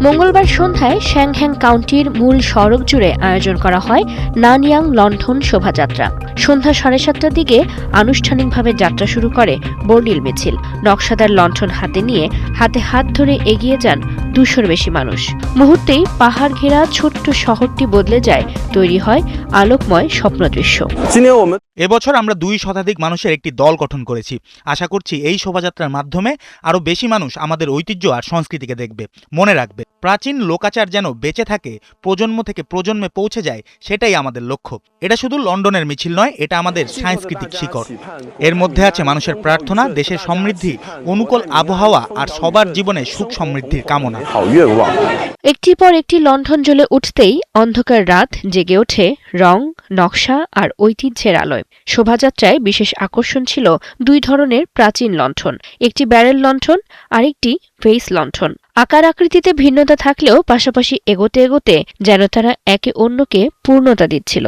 মঙ্গলবার সন্ধ্যায় শ্যাংহ্যাং কাউন্টির মূল সড়ক জুড়ে আয়োজন করা হয় নানয়াং লণ্ঠন শোভাযাত্রা। সন্ধ্যা 7:30টার দিকে আনুষ্ঠানিকভাবে যাত্রা শুরু করে বর্ণিল মিছিল। নকশাদার লণ্ঠন হাতে নিয়ে হাতে হাত ধরে এগিয়ে যান 200-র বেশি মানুষ। মুহূর্তেই পাহাড় ঘেরা ছোট্ট শহরটি বদলে যায়, তৈরি হয় আলোকময় স্বপ্নদৃশ্য। এবছর আমরা 2 শতাধিক মানুষের একটি দল গঠন করেছি। আশা করছি এই শোভাযাত্রার মাধ্যমে আরও বেশি মানুষ আমাদের ঐতিহ্য আর সংস্কৃতিকে দেখবে, মনে রাখবে। প্রাচীন লোকাচার যেন বেঁচে থাকে, প্রজন্ম থেকে প্রজন্মে পৌঁছে যায়, সেটাই আমাদের লক্ষ্য। এটা শুধু লন্ডনের মিছিল নয়, এটা আমাদের সাংস্কৃতিক শিকড়। এর মধ্যে আছে মানুষের প্রার্থনা, দেশের সমৃদ্ধি, অনুকূল আবহাওয়া আর সবার জীবনে সুখ সমৃদ্ধির কামনা। একটির পর একটি লণ্ঠন জ্বলে উঠতেই অন্ধকার রাত জেগে ওঠে রং, নকশা আর ঐতিহ্যের আলোয়। শোভাযাত্রায় বিশেষ আকর্ষণ ছিল 2 ধরনের প্রাচীন লণ্ঠন, একটি ব্যারেল লণ্ঠন আর একটি ফেইস লণ্ঠন। আকার আকৃতিতে ভিন্নতা থাকলেও পাশাপাশি এগোতে এগোতে যেন তারা একে অন্যকে পূর্ণতা দিচ্ছিল।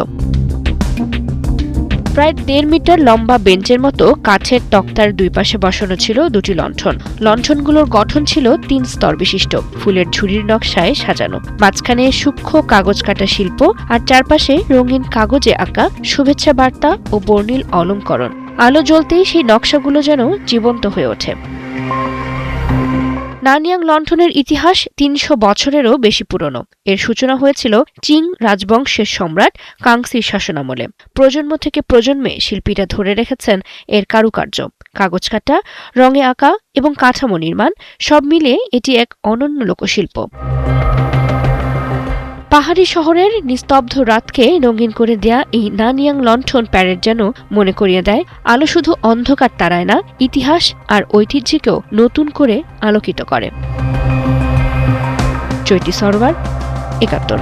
প্রায় 1.5 মিটার লম্বা বেঞ্চের মতো কাঠের তক্তার 2 পাশে বসানো ছিল 2টি লণ্ঠন। লণ্ঠনগুলোর গঠন ছিল 3 স্তর বিশিষ্ট, ফুলের ঝুড়ির নকশায় সাজানো। মাঝখানে সূক্ষ্ম কাগজ কাটা শিল্প আর চারপাশে রঙিন কাগজে আঁকা শুভেচ্ছা বার্তা ও বর্ণিল অলঙ্করণ। আলো জ্বলতেই সেই নকশাগুলো যেন জীবন্ত হয়ে ওঠে। নানয়াং লণ্ঠনের ইতিহাস 300 বছরেরও বেশি পুরনো। এর সূচনা হয়েছিল চিং রাজবংশের সম্রাট কাংসির শাসনামলে। প্রজন্ম থেকে প্রজন্মে শিল্পীরা ধরে রেখেছেন এর কারুকার্য, কাগজ কাটা, রঙে আঁকা এবং কাঠামো নির্মাণ, সব মিলিয়ে এটি এক অনন্য লোকশিল্প। পাহাড়ি শহরের নিস্তব্ধ রাতকে রঙিন করে দেয়া এই নানয়াং লণ্ঠন প্যারেড যেন মনে করিয়ে দেয়, আলো শুধু অন্ধকার তাড়ায় না, ইতিহাস আর ঐতিহ্যকেও নতুন করে আলোকিত করে। চৈতি সরোয়ার, 71।